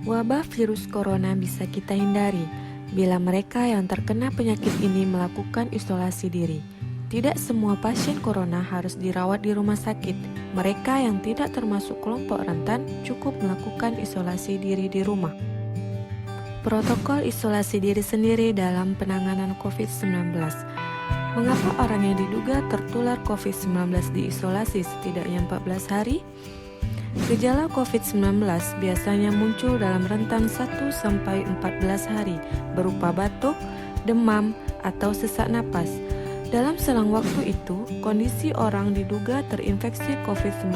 Wabah virus corona bisa kita hindari bila mereka yang terkena penyakit ini melakukan isolasi diri. Tidak semua pasien corona harus dirawat di rumah sakit. Mereka yang tidak termasuk kelompok rentan cukup melakukan isolasi diri di rumah. Protokol isolasi diri sendiri dalam penanganan COVID-19. Mengapa orang yang diduga tertular COVID-19 diisolasi setidaknya 14 hari? Gejala COVID-19 biasanya muncul dalam rentan 1-14 hari, berupa batuk, demam, atau sesak napas. Dalam selang waktu itu, kondisi orang diduga terinfeksi COVID-19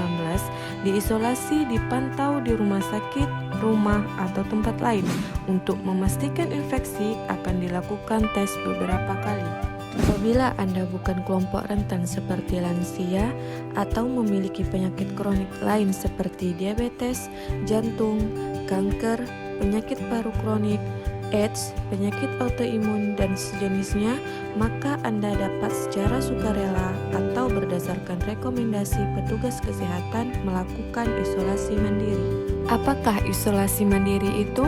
diisolasi dipantau di rumah sakit, rumah, atau tempat lain. Untuk memastikan infeksi akan dilakukan tes beberapa kali. Apabila Anda bukan kelompok rentan seperti lansia atau memiliki penyakit kronik lain seperti diabetes, jantung, kanker, penyakit paru kronik, AIDS, penyakit autoimun, dan sejenisnya, maka Anda dapat secara sukarela atau berdasarkan rekomendasi petugas kesehatan melakukan isolasi mandiri. Apakah isolasi mandiri itu?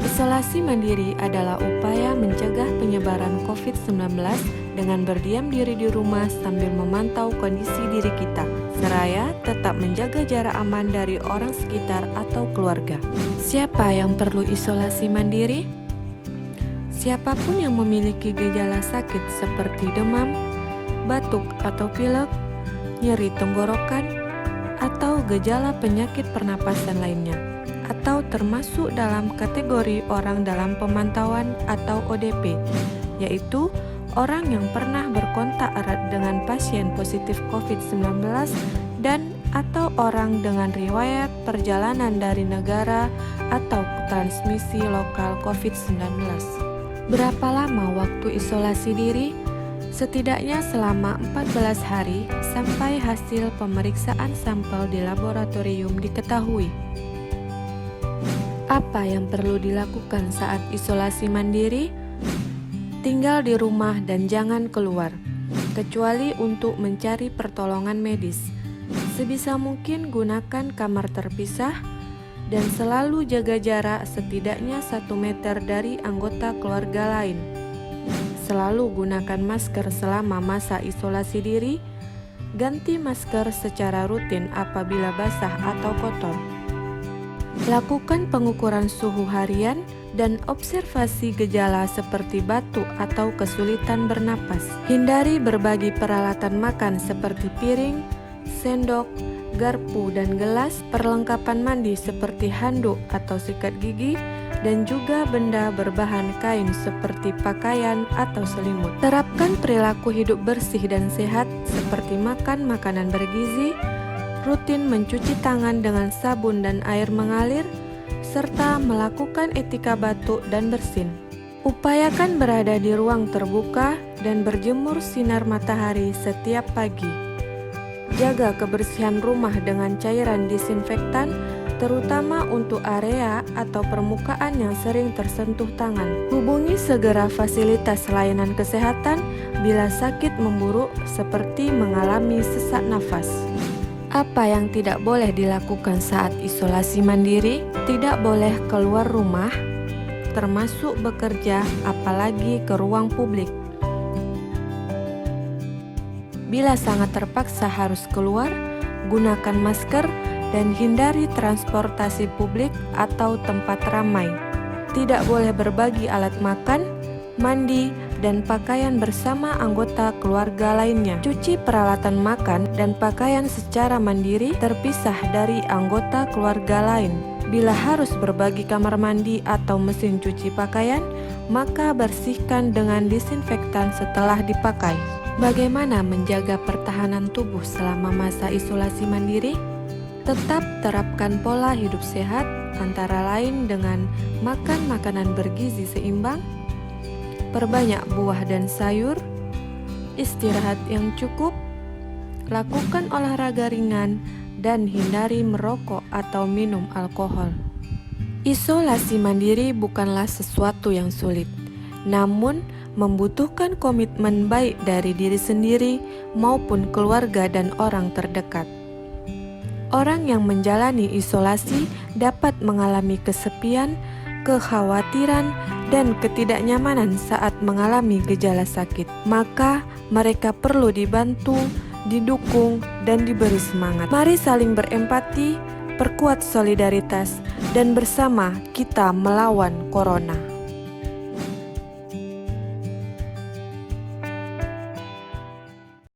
Isolasi mandiri adalah upaya mencegah penyebaran COVID-19 dengan berdiam diri di rumah sambil memantau kondisi diri kita, seraya tetap menjaga jarak aman dari orang sekitar atau keluarga. Siapa yang perlu isolasi mandiri? Siapapun yang memiliki gejala sakit seperti demam, batuk atau pilek, nyeri tenggorokan, atau gejala penyakit pernapasan lainnya, atau termasuk dalam kategori orang dalam pemantauan atau ODP, yaitu orang yang pernah berkontak erat dengan pasien positif COVID-19 dan atau orang dengan riwayat perjalanan dari negara atau transmisi lokal COVID-19. Berapa lama waktu isolasi diri? Setidaknya selama 14 hari sampai hasil pemeriksaan sampel di laboratorium diketahui. Apa yang perlu dilakukan saat isolasi mandiri? Tinggal di rumah dan jangan keluar, kecuali untuk mencari pertolongan medis. Sebisa mungkin gunakan kamar terpisah dan selalu jaga jarak setidaknya 1 meter dari anggota keluarga lain. Selalu gunakan masker selama masa isolasi diri. Ganti masker secara rutin apabila basah atau kotor. Lakukan pengukuran suhu harian dan observasi gejala seperti batuk atau kesulitan bernapas. Hindari berbagi peralatan makan seperti piring, sendok, garpu dan gelas, perlengkapan mandi seperti handuk atau sikat gigi, dan juga benda berbahan kain seperti pakaian atau selimut. Terapkan perilaku hidup bersih dan sehat seperti makan makanan bergizi, rutin mencuci tangan dengan sabun dan air mengalir, serta melakukan etika batuk dan bersin. Upayakan berada di ruang terbuka dan berjemur sinar matahari setiap pagi. Jaga kebersihan rumah dengan cairan disinfektan, terutama untuk area atau permukaan yang sering tersentuh tangan. Hubungi segera fasilitas layanan kesehatan bila sakit memburuk seperti mengalami sesak nafas. Apa yang tidak boleh dilakukan saat isolasi mandiri? Tidak boleh keluar rumah, termasuk bekerja, apalagi ke ruang publik. Bila sangat terpaksa harus keluar, gunakan masker dan hindari transportasi publik atau tempat ramai. Tidak boleh berbagi alat makan, mandi, dan pakaian bersama anggota keluarga lainnya. Cuci peralatan makan dan pakaian secara mandiri terpisah dari anggota keluarga lain. Bila harus berbagi kamar mandi atau mesin cuci pakaian, maka bersihkan dengan disinfektan setelah dipakai. Bagaimana menjaga pertahanan tubuh selama masa isolasi mandiri? Tetap terapkan pola hidup sehat, antara lain dengan makan makanan bergizi seimbang, perbanyak buah dan sayur, istirahat yang cukup, lakukan olahraga ringan, dan hindari merokok atau minum alkohol. Isolasi mandiri bukanlah sesuatu yang sulit, namun membutuhkan komitmen baik dari diri sendiri maupun keluarga dan orang terdekat. Orang yang menjalani isolasi dapat mengalami kesepian, kekhawatiran, dan ketidaknyamanan saat mengalami gejala sakit. Maka mereka perlu dibantu, didukung, dan diberi semangat. Mari saling berempati, perkuat solidaritas, dan bersama kita melawan corona.